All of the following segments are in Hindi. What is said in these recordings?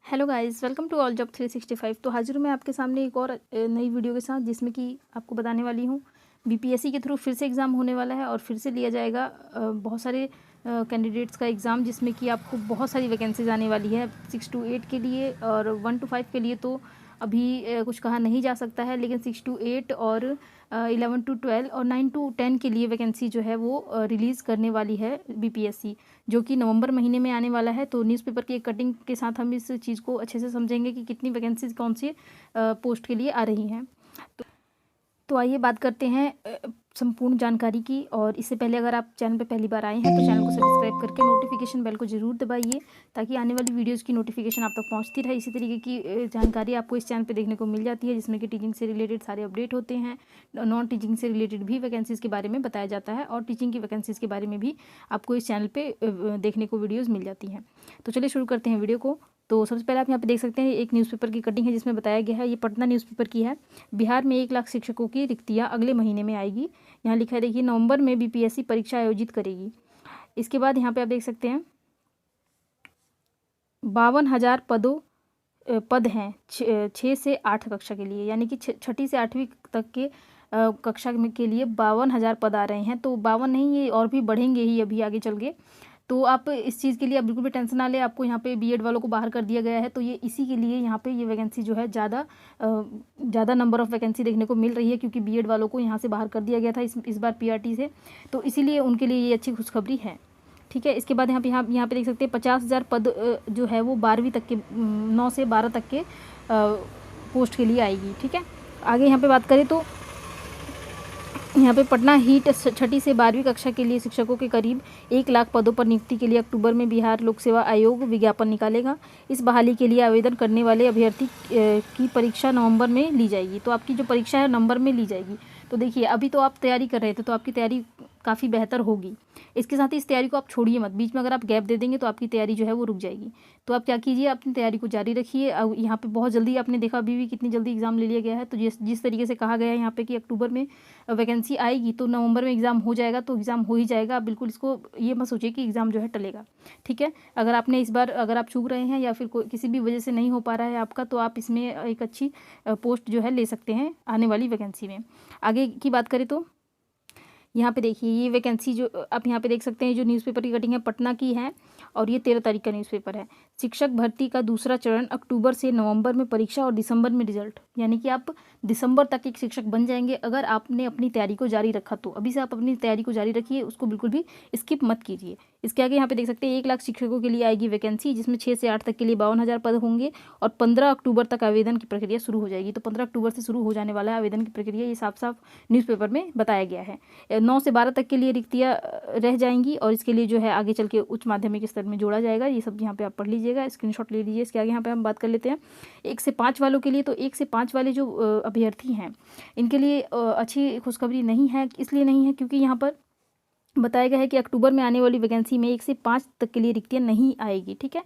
Hello guys, welcome to all job 365। तो हाजिर हूँ मैं आपके सामने एक और नई वीडियो के साथ, जिसमें कि आपको बताने वाली हूँ बीपीएससी के थ्रू फिर से एग्ज़ाम होने वाला है और फिर से लिया जाएगा बहुत सारे कैंडिडेट्स का एग्ज़ाम, जिसमें कि आपको बहुत सारी वैकेंसीज आने वाली है 6 to 8 के लिए और 1 to 5 के लिए। तो अभी कुछ कहा नहीं जा सकता है, लेकिन 6 to 8 और 11 to 12 और 9 to 10 के लिए वैकेंसी जो है वो रिलीज़ करने वाली है बीपीएससी, जो कि नवंबर महीने में आने वाला है। तो न्यूज़पेपर की एक कटिंग के साथ हम इस चीज़ को अच्छे से समझेंगे कि कितनी वैकेंसीज कौन से पोस्ट के लिए आ रही हैं। तो आइए बात करते हैं संपूर्ण जानकारी की। और इससे पहले अगर आप चैनल पर पहली बार आए हैं तो चैनल को सब्सक्राइब करके नोटिफिकेशन बेल को ज़रूर दबाइए, ताकि आने वाली वीडियोस की नोटिफिकेशन आप तक पहुंचती रहे। इसी तरीके की जानकारी आपको इस चैनल पे देखने को मिल जाती है, जिसमें कि टीचिंग से रिलेटेड सारे अपडेट होते हैं, नॉन टीचिंग से रिलेटेड भी वैकेंसीज़ के बारे में बताया जाता है, और टीचिंग की वैकेंसीज़ के बारे में भी आपको इस चैनल पर देखने को वीडियोज़ मिल जाती हैं। तो चलिए शुरू करते हैं वीडियो को। तो सबसे पहले आप यहाँ पे देख सकते हैं एक न्यूज़पेपर की कटिंग है, जिसमें बताया गया है, ये पटना न्यूज़पेपर की है। बिहार में 1 लाख शिक्षकों की रिक्तियाँ अगले महीने में आएगी। यहाँ लिखा है, देखिए, नवंबर में बीपीएससी परीक्षा आयोजित करेगी। इसके बाद यहाँ पे आप देख सकते हैं 52,000 पद हैं 6 से 8 कक्षा के लिए, यानी कि 6ठी से 8वीं तक के कक्षा के लिए 52,000 पद आ रहे हैं। तो 52 नहीं, ये और भी बढ़ेंगे ही अभी आगे चल के। तो आप इस चीज़ के लिए आप बिल्कुल भी टेंशन ना लें। आपको यहाँ पे बीएड वालों को बाहर कर दिया गया है, तो ये इसी के लिए यहाँ पे ये वैकेंसी जो है ज़्यादा नंबर ऑफ़ वैकेंसी देखने को मिल रही है, क्योंकि बीएड वालों को यहाँ से बाहर कर दिया गया था इस बार पीआरटी से। तो इसीलिए उनके लिए ये अच्छी खुशखबरी है, ठीक है। इसके बाद यहाँ पे देख सकते हैं 50,000 पद जो है वो 12वीं तक के 9 से 12 तक के पोस्ट के लिए आएगी, ठीक है। आगे यहाँ पे बात करें तो यहाँ पे पटना हीट 6ठी से 12वीं कक्षा के लिए शिक्षकों के करीब 1 लाख पदों पर नियुक्ति के लिए अक्टूबर में बिहार लोक सेवा आयोग विज्ञापन निकालेगा। इस बहाली के लिए आवेदन करने वाले अभ्यर्थी की परीक्षा नवंबर में ली जाएगी। तो आपकी जो परीक्षा है नवंबर में ली जाएगी। तो देखिए, अभी तो आप तैयारी कर रहे थे, तो आपकी तैयारी काफ़ी बेहतर होगी। इसके साथ ही इस तैयारी को आप छोड़िए मत, बीच में अगर आप गैप दे देंगे तो आपकी तैयारी जो है वो रुक जाएगी। तो आप क्या कीजिए, अपनी तैयारी को जारी रखिए। यहाँ पे बहुत जल्दी आपने देखा अभी भी कितनी जल्दी एग्ज़ाम ले लिया गया है। तो जिस तरीके से कहा गया है यहाँ पे कि अक्टूबर में वैकेंसी आएगी, तो नवंबर में एग्ज़ाम हो जाएगा, तो एग्ज़ाम हो ही जाएगा। आप बिल्कुल इसको ये मत सोचिए कि एग्ज़ाम जो है टलेगा, ठीक है। अगर आप चूक रहे हैं या फिर किसी भी वजह से नहीं हो पा रहा है आपका, तो आप इसमें एक अच्छी पोस्ट जो है ले सकते हैं आने वाली वैकेंसी में। आगे की बात करें तो यहाँ पे देखिए, ये वैकेंसी जो आप यहाँ पे देख सकते हैं, जो न्यूज़पेपर की कटिंग है पटना की है, और ये 13 तारीख का न्यूज़पेपर है। शिक्षक भर्ती का दूसरा चरण अक्टूबर से नवंबर में परीक्षा और दिसंबर में रिजल्ट, यानी कि आप दिसंबर तक एक शिक्षक बन जाएंगे अगर आपने अपनी तैयारी को जारी रखा। तो अभी से आप अपनी तैयारी को जारी रखिए, उसको बिल्कुल भी स्किप मत कीजिए। इसके आगे यहाँ पे देख सकते हैं 1 लाख शिक्षकों के लिए आएगी वैकेंसी, जिसमें 6 से 8 तक के लिए 52,000 पद होंगे, और 15 अक्टूबर तक आवेदन की प्रक्रिया शुरू हो जाएगी। तो 15 अक्टूबर से शुरू हो जाने वाला है आवेदन की प्रक्रिया, ये साफ साफ न्यूज़पेपर में बताया गया है। 9 से 12 तक के लिए रिक्तियाँ रह जाएंगी, और इसके लिए जो है आगे चल के उच्च माध्यमिक स्तर में जोड़ा जाएगा। ये सब यहाँ पे आप पढ़ लीजिएगा, स्क्रीनशॉट ले लीजिए। इसके आगे यहाँ पे हम बात कर लेते हैं 1 से 5 वालों के लिए। तो 1 से 5 वाले जो अभ्यर्थी हैं, इनके लिए अच्छी खुशखबरी नहीं है। इसलिए नहीं है क्योंकि यहाँ पर बताया गया है कि अक्टूबर में आने वाली वैकेंसी में 1 से 5 तक के लिए रिक्तियाँ नहीं आएगी, ठीक है।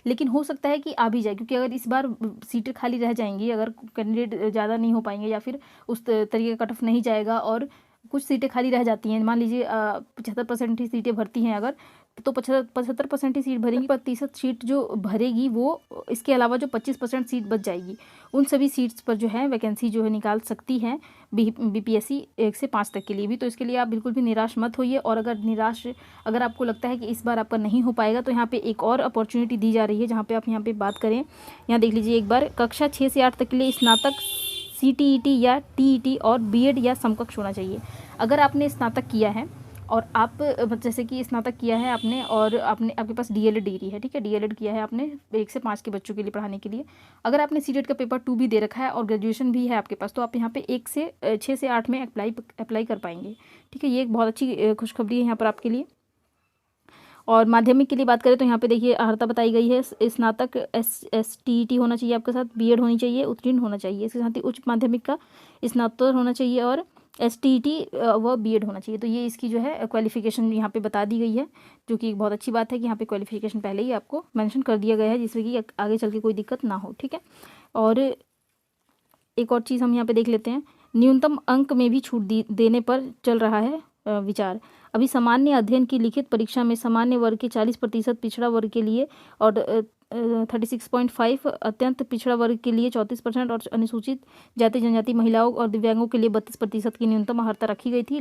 लेकिन हो सकता है कि आ भी जाए, क्योंकि अगर इस बार सीटें खाली रह जाएंगी, अगर कैंडिडेट ज़्यादा नहीं हो पाएंगे या फिर उस तरीके का कट ऑफ नहीं जाएगा और कुछ सीटें खाली रह जाती हैं, मान लीजिए 75% ही सीटें भरती हैं अगर, तो 75% ही सीट भरेंगी। प्रतिशत सीट जो भरेगी वो, इसके अलावा जो 25% सीट बच जाएगी, उन सभी सीट्स पर जो है वैकेंसी जो है निकाल सकती है बीपीएससी 1 से 5 तक के लिए भी। तो इसके लिए आप बिल्कुल भी निराश मत होइए। और अगर आपको लगता है कि इस बार आपका नहीं हो पाएगा, तो यहाँ पे एक और अपॉर्चुनिटी दी जा रही है, जहाँ पे आप यहाँ पे बात करें, यहाँ देख लीजिए एक बार, कक्षा 6 से 8 तक के लिए स्नातक सीटीईटी या टीईटी और बीएड या समकक्ष होना चाहिए। अगर आपने स्नातक किया है और आप जैसे कि स्नातक किया है आपने, और आपके पास डीएलएड डिग्री है, ठीक है, डीएलएड किया है आपने 1 से 5 के बच्चों के लिए पढ़ाने के लिए, अगर आपने सीटेट का पेपर 2 भी दे रखा है और ग्रेजुएशन भी है आपके पास, तो आप यहाँ पे 6 से 8 में अप्लाई कर पाएंगे, ठीक है। ये एक बहुत अच्छी खुशखबरी है यहाँ पर आपके लिए। और माध्यमिक के लिए बात करें तो यहाँ पे देखिए अर्हता बताई गई है, स्नातक STET होना चाहिए आपके साथ, बीएड होनी चाहिए, उत्तीर्ण होना चाहिए, इसके साथ ही उच्च माध्यमिक का स्नातक होना चाहिए, और STET व बीएड होना चाहिए। तो ये इसकी जो है क्वालिफिकेशन यहाँ पे बता दी गई है, जो कि एक बहुत अच्छी बात है कि यहाँ पे क्वालिफिकेशन पहले ही आपको मेंशन कर दिया गया है, जिससे कि आगे चल के कोई दिक्कत ना हो, ठीक है। और एक और चीज़ हम यहाँ पे देख लेते हैं, न्यूनतम अंक में भी छूट देने पर चल रहा है विचार। अभी सामान्य अध्ययन की लिखित परीक्षा में सामान्य वर्ग के 40% पिछड़ा वर्ग के लिए और 36.5, अत्यंत पिछड़ा वर्ग के लिए 34% और अनुसूचित जाति जनजाति महिलाओं और दिव्यांगों के लिए 32% की न्यूनतम अर्हता रखी गई थी।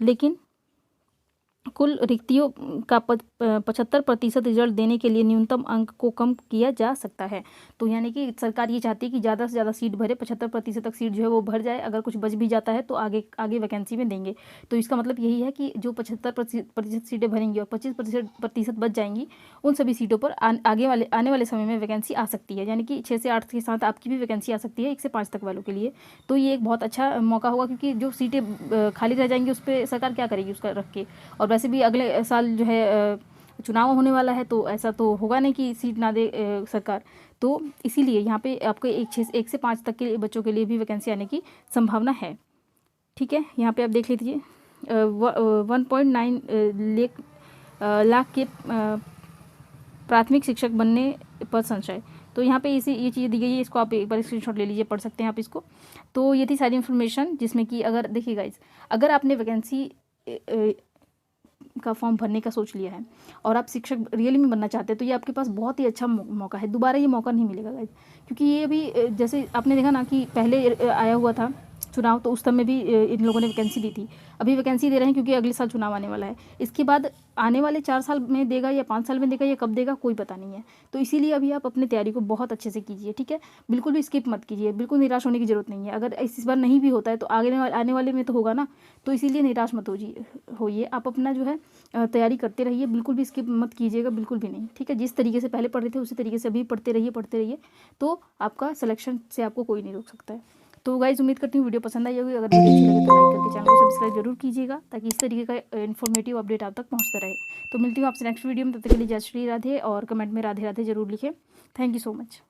लेकिन कुल रिक्तियों का 75% रिजल्ट देने के लिए न्यूनतम अंक को कम किया जा सकता है। तो यानी कि सरकार ये चाहती है कि ज़्यादा से ज़्यादा सीट भरे, 75% तक सीट जो है वो भर जाए। अगर कुछ बच भी जाता है तो आगे वैकेंसी में देंगे। तो इसका मतलब यही है कि जो 75% सीटें भरेंगी और 25% बच जाएंगी, उन सभी सीटों पर आने वाले समय में वैकेंसी आ सकती है। यानी कि 6 से 8 के साथ आपकी भी वैकेंसी आ सकती है 1 से 5 तक वालों के लिए। तो ये एक बहुत अच्छा मौका होगा, क्योंकि जो सीटें खाली रह जाएंगी उस पर सरकार क्या करेगी उसका रख के। और वैसे भी अगले साल जो है चुनाव होने वाला है, तो ऐसा तो होगा नहीं कि सीट ना दे सरकार। तो इसीलिए यहाँ पे आपको 1 से 5 तक के बच्चों के लिए भी वैकेंसी आने की संभावना है। ठीक है, यहाँ पे आप देख लीजिए 1.9 लाख के प्राथमिक शिक्षक बनने पर संशय। तो यहाँ पे ये चीज़ दी गई है, इसको आप एक बार स्क्रीनशॉट ले लीजिए, पढ़ सकते हैं आप इसको। तो ये थी सारी इन्फॉर्मेशन, जिसमें कि अगर देखिए गाइस, अगर आपने वैकेंसी का फॉर्म भरने का सोच लिया है और आप शिक्षक रियली में बनना चाहते हैं, तो ये आपके पास बहुत ही अच्छा मौका है। दोबारा ये मौका नहीं मिलेगा गाइस, क्योंकि ये भी जैसे आपने देखा ना कि पहले आया हुआ था चुनाव, तो उस समय भी इन लोगों ने वैकेंसी दी थी। अभी वैकेंसी दे रहे हैं क्योंकि अगले साल चुनाव आने वाला है। इसके बाद आने वाले 4 साल में देगा या 5 साल में देगा या कब देगा कोई पता नहीं है। तो इसीलिए अभी आप अपनी तैयारी को बहुत अच्छे से कीजिए, ठीक है। बिल्कुल भी स्किप मत कीजिए, बिल्कुल निराश होने की जरूरत नहीं है। अगर इस बार नहीं भी होता है तो आने वाले में तो होगा ना, तो इसीलिए निराश मत होइए। आप अपना जो है तैयारी करते रहिए, बिल्कुल भी स्किप मत कीजिएगा, बिल्कुल भी नहीं, ठीक है। जिस तरीके से पहले पढ़ रहे थे उसी तरीके से अभी पढ़ते रहिए, तो आपका सिलेक्शन से आपको कोई नहीं रोक सकता है। तो गाइज उम्मीद करती हूँ वीडियो पसंद आई होगी। अगर वीडियो अच्छी लगे तो लाइक करके चैनल को सब्सक्राइब जरूर कीजिएगा, ताकि इस तरीके का इन्फॉर्मेटिव अपडेट आप तक पहुँचता रहे। तो मिलती हूँ आपसे नेक्स्ट वीडियो में, तब तक के लिए जय श्री राधे, और कमेंट में राधे राधे जरूर लिखें। Thank you so much.